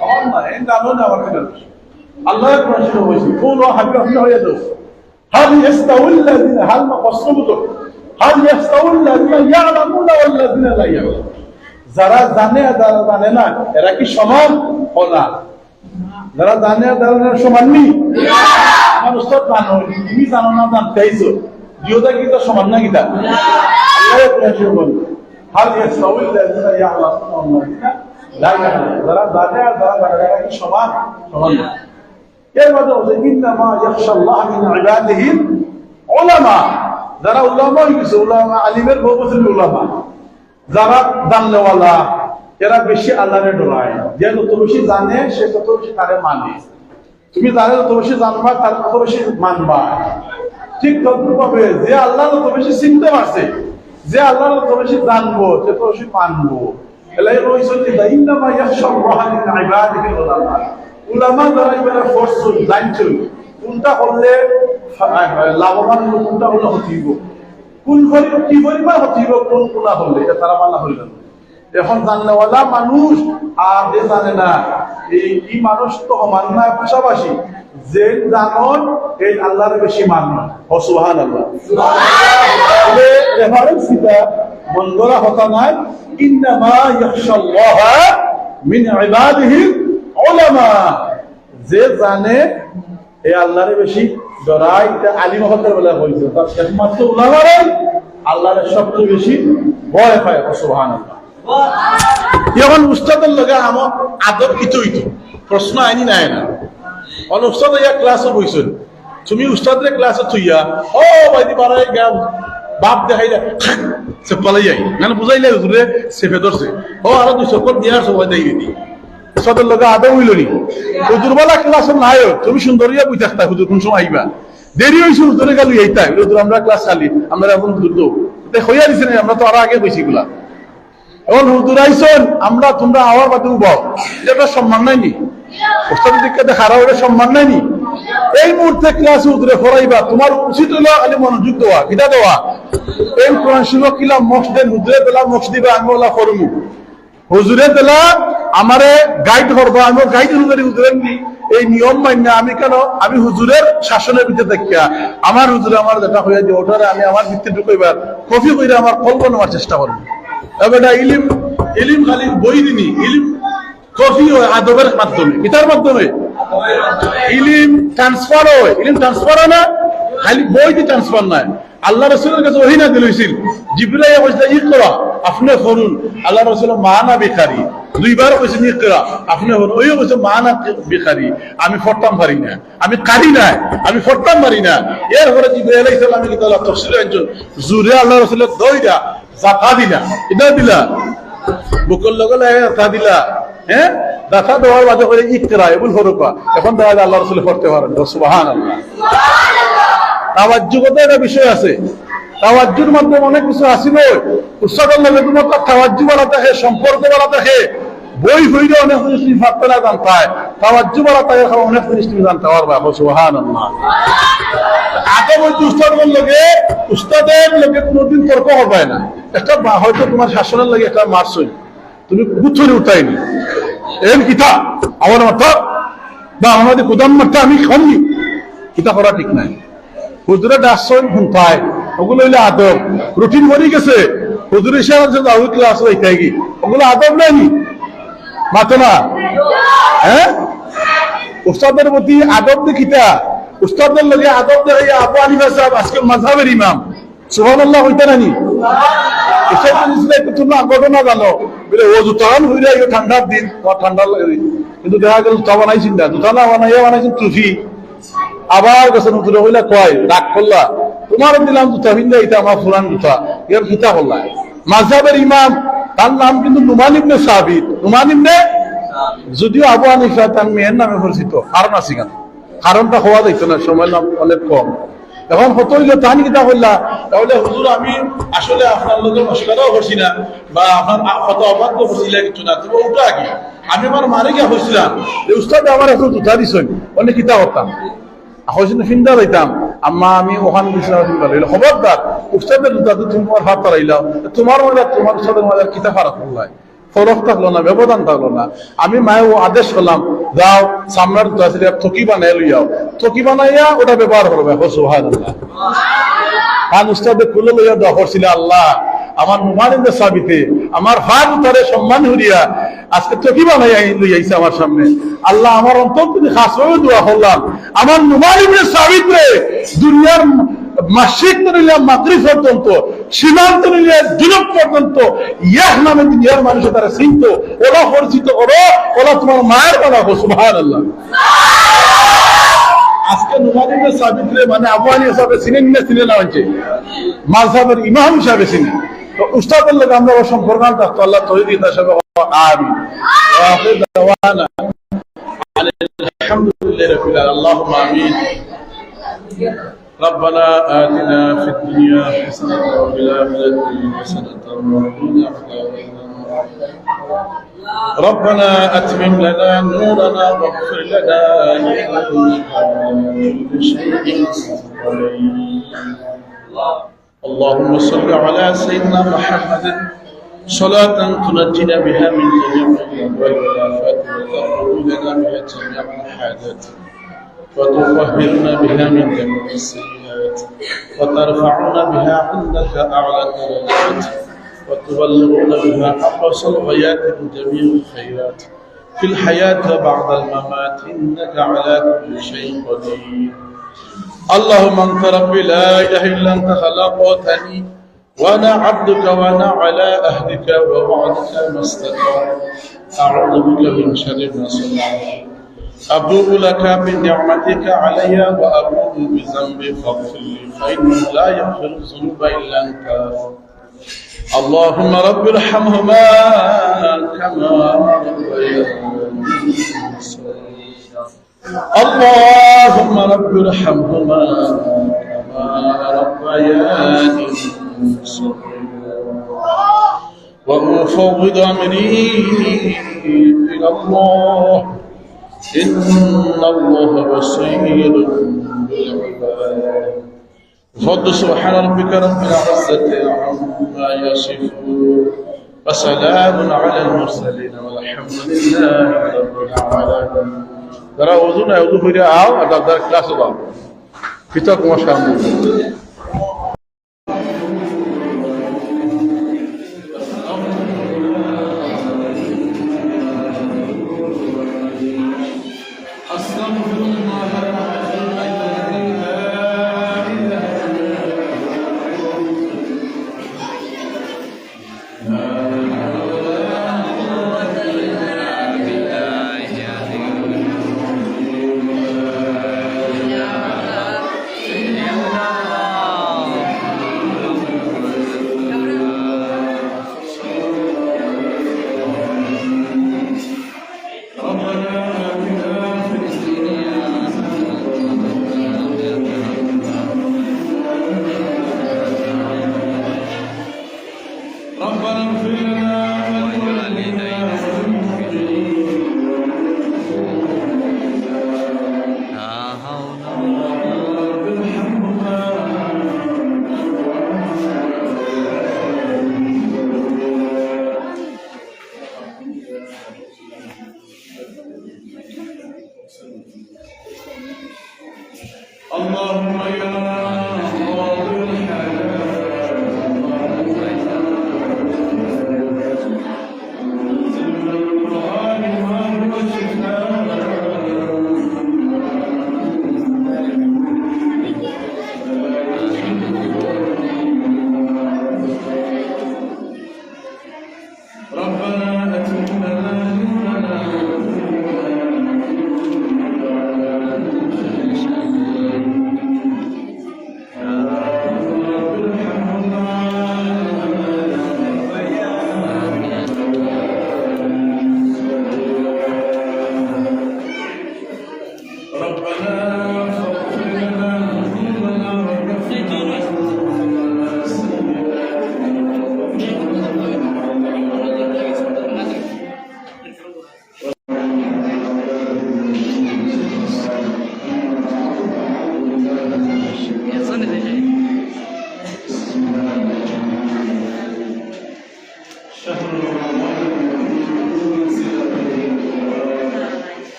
সমান না এই জানো না আমার কিনা আল্লাহ কোরআন শরীফে বলেছে কোন হাবিব হয়ে যাও হাল ইয়াস্তাউল্লাযিনা হাল মাকসুবতু হাল ইয়াস্তাউল্লাযিনা ইয়ালামুনা ওয়াল্লাযিনা লা ইয়ালামুন যারা জানে আর যারা জানে না এরা কি সমান না যারা জানে আর যারা সমান নি আমার উস্তাদ জানো তুমি জানো না জানতে আইছো দুইটা কি তো সমান না কিতা আল্লাহ কোরআন শরীফে বলে হাল ইয়াস্তাউল্লাযিনা ইয়ালামুনা ওয়াল্লাযিনা লা ইয়ালামুন যারা জানে আর যারা জানে এরা কি সমান না এর মধ্যে হচ্ছে ইন্নামা ইয়াখশাল্লাহ মিন ইবাদিহিল উলামা, যারা উলামা হয়ে গেছে, উলামা আলিমের বহু বছর উলামা, যারা জানলেওয়ালা, এরা বেশি আল্লাহরে ডরায়। যে যত বেশি জানে সে তত বেশি তারে মানে। তুমি জানে যত বেশি জানবা তার তত বেশি মানবা। ঠিক তদ্রুপভাবে যে আল্লাহ যত বেশি চিনতে পারছে, যে আল্লাহ যত বেশি জানবো সে তত বেশি মানবো। এলাই রয়েছে যে ইন্নামা ইয়াখশাল্লাহ মিন ইবাদিহিল উলামা, উলামা যারা এবারে ফরসুন জানছুন কোনটা করলে লাভবান হলো, কোনটা হলে হতিব, কোন কি পরিমাণ হতিব, কোন কোনা হলে এটা তারা মানা হইল। এখন জানলেওয়ালা মানুষ আর যে জানে না, এই মানুষ তো সমান না, পাশাপাশি যে জানন এই আল্লাহর বেশি মান্য। ও সুবহানাল্লাহ। রেফারেন্স কিতা মনগড়া হতা নাই, ইন্নামা ইয়াখশাল্লাহ মিন ইবাদিহিল উলামা, যে জানে এই আল্লাহর বেশি ডরায়। এটা আলিম হতে বলা হয়েছে, তার একমাত্র উলামারাই আল্লাহর সবচেয়ে বেশি ভয় পায়। ও সুবহানাল্লাহ। এখন উস্তাদের লগে আমার আদব ইতো ইতো প্রশ্ন আইনি নাই না। অন উস্তাদ ইয়া ক্লাসে বইছেন, তুমি উস্তাদের ক্লাসে থইয়া ও বাইদি পারাই গাম বাপ দেখাই দে সে পালাই যাই না, বুঝাইলে হুজুরে সেফে ধরছে ও আরো 200 কোট দিয়ার সবাই দেই দি। উস্তাদের লগে আদব হইল নি, হুজুরবালা ক্লাসে নাই, তুমি সুন্দরিয়া বই থাকতা, হুজুর কোন সময় আইবা, দেরি হইছে হুজুরে গালি এইতাই, হুজুর আমরা ক্লাস চালি, আমরা এখন দুটো এটা হইয়া দিছে না, আমরা তো আরো আগে কইছি গুলা। এখন হুজুর আইছেন, আমরা তোমরা আওয়ার বাদে উবাও, এটা সম্মান নাইনি, ওস্তাদের দিকে দেখারা ওটা সম্মান নাইনি। এই মুহূর্তে ক্লাস হুজুরে ফরাইবা, তোমার উচিত হলো খালি মনোযোগ দেওয়া, কিটা দেওয়া, এই কোরআন শিলো কিলা মসজিদে হুজুরে দিলা মসজিদ দিবা, আমি ওলা করমু, হুজুরে দিলা আমারে গাইড করবো, আমি গাইড হুজুরে হুজুরের এই নিয়ম মান্য আমি কেন, আমি হুজুরের শাসনের ভিতরে দেখিয়া আমার হুজুরে আমার যেটা হইয়া যে ওটারে আমি আমার ভিত্তি ঢুকাইবার কফি কইরা আমার কল্প নেওয়ার চেষ্টা করবো। এবারে ইলিম ইলিম খালি বই দিনি, ইলিম কফি হয় আদবের মাধ্যমে, কিতার মাধ্যমে ইলিম ট্রান্সফার হয়। ইলিম ট্রান্সফার হয় না, খালি বই দিয়ে ট্রান্সফার নাই। আল্লাহ রসুলের কাছে ওহী নাযিল হইছিল, জিবরাইল কইছে ইকরা, আপনি পড়ুন। আল্লাহ রসুল মানা বিখারি, দুইবার কইছেন ইকরা, আপনি পড়ুন। ওইও কইছে মানা বিখারি, আমি পড়তাম পারি না, আমি কারি না, আমি পড়তাম পারি না। এরপরে জিবরাইল আলাইহিস সালাম কি তাআলা তাফসীর আনছেন, জুরে আল্লাহ রসুলের দইরা জাকা দিলা, এটা দিলা বুকল লগলে তা দিলা, হ্যাঁ দাতা দেওয়ার বাদে করে ইকরা এবুল হরফা, এখন দেখা যায় আল্লাহ রসুল পড়তে পারেন। সুবহানাল্লাহ। তাওয়াজ্জুহতে একটা বিষয় আছে, তাওয়াজ্জুর মাধ্যমে অনেক কিছু আসিল। উস্তাদের লগে তোমার তাওয়াজ্জু বলা থাকে, সম্পর্ক বলা থাকে, বই হইলে অনেক জিনিস তুমি ভাবতে না জানতে হয়, তাওয়াজ্জু বলা থাকে অনেক জিনিস তুমি জানতে পারবা। সুবহানাল্লাহ। আগে বলছি উস্তাদের লগে, উস্তাদের লগে কোনোদিন তর্ক হবে না। একটা হয়তো তোমার শাসনের লাগে একটা মারছই, তুমি গুথরে উঠাইনি এম কিতা আমার মাথা বা আমাদের কোদাম মারটা আমি খামনি, কিতা করা ঠিক নাই। হুজুরে ডাকছেন শুনতায়, ওগুলো হইলে আদব, রুটিন মরি গেছে, হুজুরে সে ক্লাস হইতে গি, ওগুলো আদব নেয়নি, মাতো না। হ্যাঁ, উস্তাদের প্রতি আদব দেখিতা, উস্তাদের লগে আদব দেখাইয়া আবু হানিফা সাহেব আজকে মাযহাবের ইমাম, সুবহানাল্লাহ হইতে নানি। এসব জিনিস তুমি ঘটনা জানো, বলে ও জুতান হইলে ঠান্ডার দিন, ঠান্ডা লাগে, কিন্তু দেখা গেল জুতা বানাইছেন না, জুতা না বানাইয়া বানাইছেন টুফি। আবার গেছেন হুজুরে হইলা কয় রাগ করলা, তোমার দিলাম জুতা ভিন্দা, এটা আমার পুরান জুতা, এর কিতা করলা। মাযহাবের ইমাম, তার নাম কিন্তু নুমান ইবনে সাবিত, নুমান ইবনে, যদিও আবু হানিফা তার মেয়ের নামে পরিচিত, কারণ আছে কেন, কারণটা হওয়া যাইতো না, সময় নাম অনেক কম। এখন হতো হইলে তাহানি কিতা করলা, তাহলে হুজুর আমি আসলে আপনার লোকের মস্করাও করছি না, বা আপনার কত অবাধ্য করছিল কিছু না, তুমি ওটা কি আমি আমার মারে গিয়া হয়েছিলাম, উস্তাদ আমার এখন জুতা দিছেন, অনেক কিতা করতাম হয়েছিল ফিন্দা যাইতাম, আম্মা আমি ওখানে দিছিলাম, খবরদার উস্তাদের জুতা তুমি তোমার হাত পারাইলাম, তোমার মজা তোমার উস্তাদের মজা কিতা ফারাক করলাই, ফরক থাকলো না, ব্যবধান থাকলো না। আমি মায়ে ও আদেশ করলাম, যাও সামনার জুতা ছিল থকি বানাই লইয়াও, থকি বানাইয়া ওটা ব্যবহার করবে। সুবহানাল্লাহ। কান উস্তাদে খুলে লইয়া দোয়া করছিল, আল্লাহ আমার নুমান ইবনে সাবিতে আমার হাত উতারে সম্মান হইয়া আজকে থকি বানাই লইয়াইছে আমার সামনে, আল্লাহ আমার অন্তর থেকে খাসভাবে দোয়া করলাম, আমার নুমান ইবনে সাবিত রে দুনিয়ার মাসিক নিলে মাগরিব পর্যন্ত, সীমান্ত নিলে জুনুব পর্যন্ত ইয়াহ নামে দুনিয়ার মানুষের তারা চিনত, ওরা পরিচিত করো, ওরা তোমার মায়ের কথা। সুবহানাল্লাহ। সাবিত্রে মানে আবহানি হিসাবে চিনেন না চিনে না হচ্ছে মাযহাবের ইমাম হিসাবে চিনি তো উস্তাদের লোক আমরা সম্পর্ক থাকতো আল্লাহ তৌফিক দান করুন আমিন ওয়া আখির দাওয়ানা আলহামদুলিল্লাহি রাব্বিল আলামিন আল্লাহুম্মা আমিন ربنا آتنا في الدنيا حسنة وفي الآخرة حسنة وقنا عذاب النار ربنا أتمم لنا نورنا واغفر لنا إنك على كل شيء قدير اللهم صل على سيدنا محمد صلاة تنجينا بها من جميع الأهوال والآفات وتقضي لنا بها جميع الحاجات وتطهرنا بها من جميع السيئات وترفعنا بها عندك أعلى الدرجات وتبلغنا بها أقصى الغايات من جميع الخيرات في الحياة وبعد الممات إنك على كل شيء قدير اللهم أنت ربي لا إله إلا أنت خلقتني وأنا عبدك وأنا على أهلك ووعدك ما استطعت أعوذ بك من شر ما صنعت أبوء لك بنعمتك علي وأبوء بذنبي فاغفر لي فإنه لا يغفر الذنوب إلا أنت اللهم رب ارحمهما كما ربياني صغيرا اللهم رب ارحمهما كما ربياني صغيرا وأفوض أمري إلى الله إن الله بصير بالعباد بفضل سبحان ربك رب العزة عما يصفون وسلام على المرسلين والحمد لله رب العالمين ترى وزن يوضو في رأى أدار كلاس الله في تقوى شامل اللهم يا قاضي الحاجات انزل من القرآن ما هو شفاء ربنا أتم لنا نورنا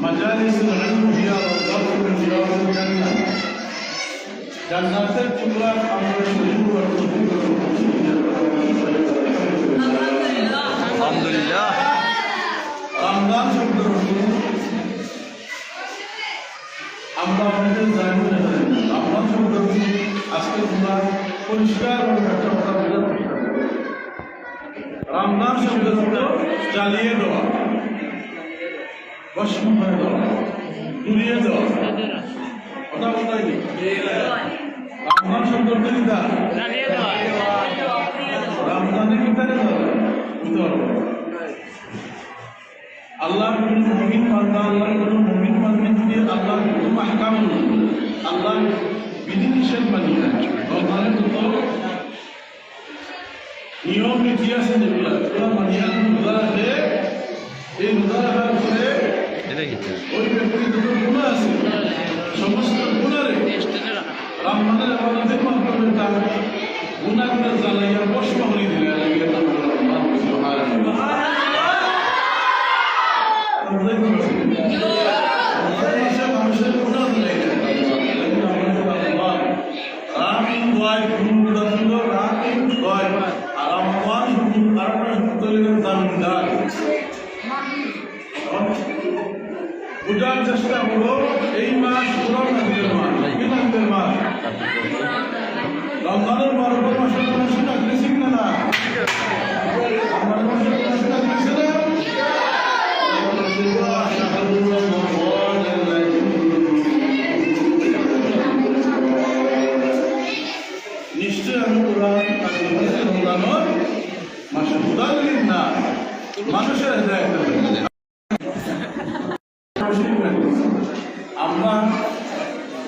مجالس العلم هي روضات من رياض الجنة جنات الكبرى أمر الشهور والخطوط আজকে তোমরা পরিষ্কার একটা কথা বোঝাতে রামনাম শব্দ জ্বালিয়ে দেওয়া, ভস্ম করে দেওয়া, পুড়িয়ে দেওয়া, কথা বলাই রামনাম শব্দ রামনামের ভিতরে আল্লাহ কোন মুমিন বান্দা, আল্লাহ কোন মুমিন বান্দা যদি আল্লাহ হুকুম আহকাম আল্লাহ বিধিনিষেধ মানি না, রমজানের যত নিয়ম নীতি আছে যেগুলো মানিয়া রোজা রাখে, এই রোজা রাখার পরে ওই ব্যক্তির যত গুণা আছে সমস্ত গুণারে রমজানের আবাদতের মাধ্যমে তার গুণাগুলো জ্বালাইয়া ভস্ম করে দিলে মানুষের গুণা দিলে বুঝার চেষ্টা হলো এই মাস রমজানের মাস, রমজানের বরকত মাসের কোনো শুনে গেছি না না নিশ্চয় আমি রমজানের মাসে উদাহরণ না মানুষের আমরা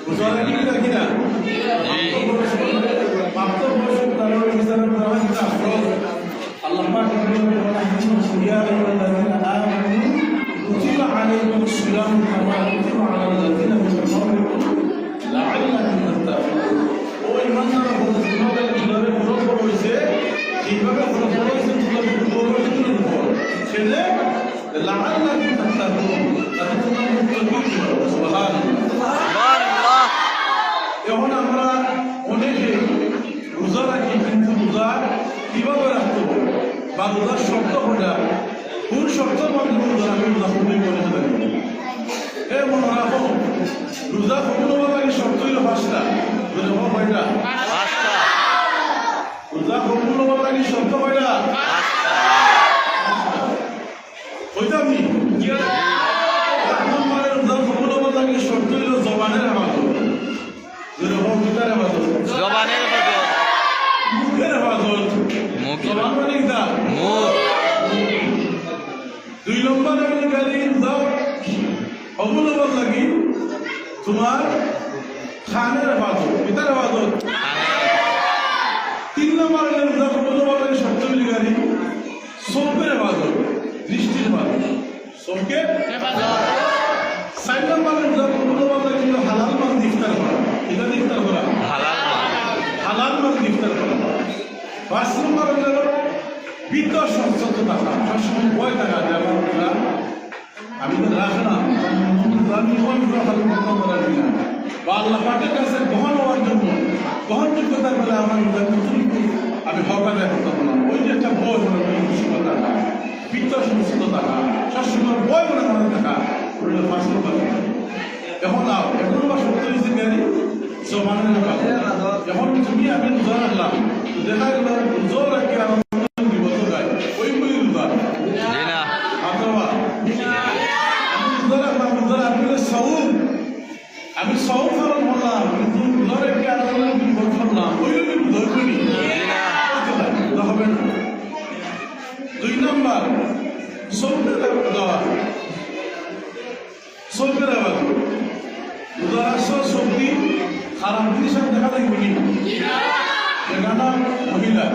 রোজা রাখি না আল্লাহ পাক ইয়া আইয়ুহাল্লাযীনা আমানু কুতিবা আলাইকুমুস সিয়ামু কামা কুতিবা আলাল্লাযীনা মিন ক্বাবলিকুম লাআল্লাকুম তাত্তাকুন। ও ঈমানদাররা তোমাদের কিভাবে ফরজ করা হয়েছে, কিভাবে ফরজ করা হয়েছে তোমাদের উপর সেটা লাআল্লাকুম তাত্তাকুন, তাতে তোমরা মুত্তাকি হবে। সুবহানাল্লাহ। এখন আমরা অনেকে রোজা রাখি, কিন্তু রোজা কিভাবে রাখতে হবে বা রোজার শর্ত কোনটা, কোন শর্তের মাধ্যমে রোজা রাখবে, রোজা কবুল করে থাকবে। এ মনে রাখো রোজা কবুল হওয়ার লাগে শর্ত হইল পাঁচটা, কয়টা? রোজা কবুল হওয়ার লাগে শর্ত কয়টা? ওইটামি রোজা কবুল হওয়ার লাগে শর্ত হইল জবানের হেফাজত, মুখের হেফাজত, জবান মানে কি? দুই নম্বর গাড়ি কবুল হবার লাগি তোমার খানের হেফাজত, পিতার হেফাজত। তিন নম্বর রোজা কবুল হবার লাগে সপ্তমী গাড়ি চৌকের হেফাজত, দৃষ্টির হেফাজত, চৌকের হেফাজত। 4 নম্বর রোজা কবুল হবার লাগে হালাল মাল ইফতার করা, এটা ইফতার করা হালাল মাল ইফতার করা। 5 নম্বর হলো বিদ্যা সচেতন থাকা, সবসময় ভয় থাকা যে আমার আমি তো রাখলাম বা আল্লাহ পাকের কাছে গ্রহণ হওয়ার জন্য গ্রহণযোগ্যতা বলে আমার আমি হকারে হতাম না, ওই যে একটা বই মনে মুসিবত থাকা, বিদ্যা সচেতন থাকা, সবসময় বই মনে মনে থাকা, ওটা 5 নম্বর। এখন নাও এখন বা সত্য হয়েছে জ্ঞানী জমানের যখন তুমি আমি রোজা রাখলাম, দেখা গেল রোজা রাখি আমার বিপদ গায় ওই বলি রোজা অথবা আমি রোজা রাখলাম, রোজা রাখলে সৌম, আমি সৌম পালন করলাম, কিন্তু রোজা রেখে আল্লাহ বিপদ করলাম, ওই রোজা করি হবে না। 2 নম্বর সৌমের দেওয়া, সৌমের আবার রোজা রাখছো সবজি খারাপ জিনিস দেখা লাগবে কি এখানা মহিলা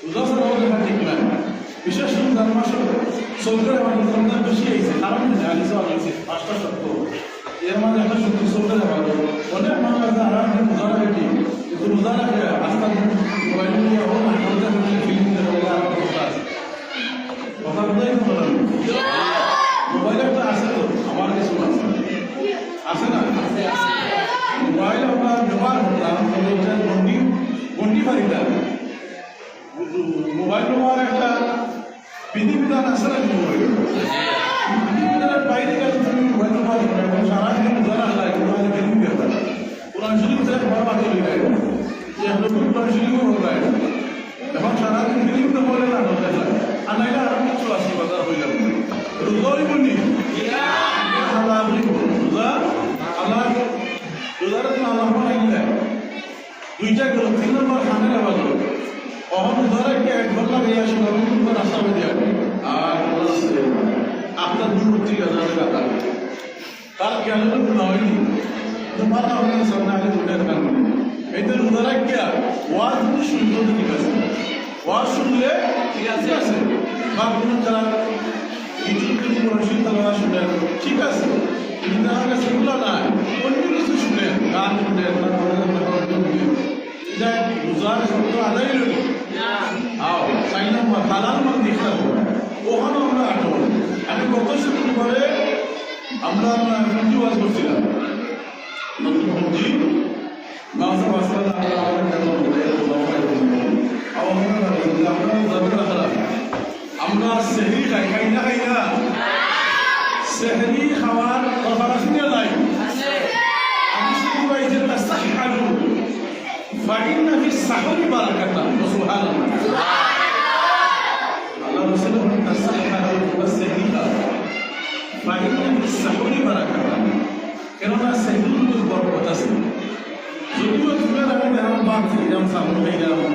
রোজা ছাড়াও দেখা ঠিক না, বিশেষ রমজান মাসে সৌকের রমজান বেশি হয়েছে, কারণ জানিস হয়েছে 5টা সত্য, এর মানে একটা সত্যি সৌকের অনেক মানুষ আছে আরাম রোজা রাখে ঠিক, কিন্তু রোজা রাখে আস্তা মোবাইল নিয়ে ফিল্ম কথা বোঝাই মোবাইল একটা আছে তো আমার কিছু আছে না, মোবাইল আমরা ব্যবহার করতাম গন্ডি বাড়িটা মোবাইল ব্যবহার একটা বিধিবিধান আছে না, বিধিবিধানের বাইরে গেলে তুমি মোবাইল ব্যবহার করে সারাদিন জানা লাগে মোবাইল বিধি ব্যাপার কোরআন শরীফ বড় বাতি হয়ে যায় কোরআন শরীফও হবে এখন সারাদিন ফিলিমটা বলে না হতে যায় আর নাইলে আরো কিছু আসি বাজার হয়ে যাবে রোজাই বলি রোজা আল্লাহ রোজার আল্লাহ বানাইলে দুইটা গেল 3 নম্বর খানের আবাদ অহন রোজার একটা এক ঘন্টা গিয়ে আসে রাস্তা হয়ে যাবে আর আপনার দূরবর্তী গাজারের কথা তার জ্ঞান হয়নি তোমার আমাদের সামনে আগে উঠে থাকবে এদের উদাহরণ কি ওয়াজ কিন্তু শুনতে ঠিক আছে ওয়াজ শুনলে ঠিক আছে বা কোনো যারা ইউটিউবে পড়াশোনা তারা শুনেন ঠিক আছে কিন্তু তার কাছে সেগুলো না অন্য কিছু শুনেন গান শুনেন এটা রোজার শব্দ আদায় হইল আও 4 নম্বর হালাল মান দেখতে হবে ওখানে আমরা আটক আমি গত শুক্রবারে আমরা ফিজি ওয়াজ করছিলাম নতুন ফিজি মাঝে মাঝে আমরা সেহরি খাই না সেহরি খাওয়ার কথা শুনে নাই আমি শুধু যে তাসাহহারু ফাইন্না ফিস সাহরি বারাকাতা সুবহানাল্লাহ আল্লাহ রাসূল বলেন তাসাহহারু ওয়া সেহরি ফাইন্না ফিস সাহরি বারাকাতা কেননা সেহরির বরকত আছে যদিও তুমি আমি আমার বাপ থেকে যেমন সামনে হয়ে গেলাম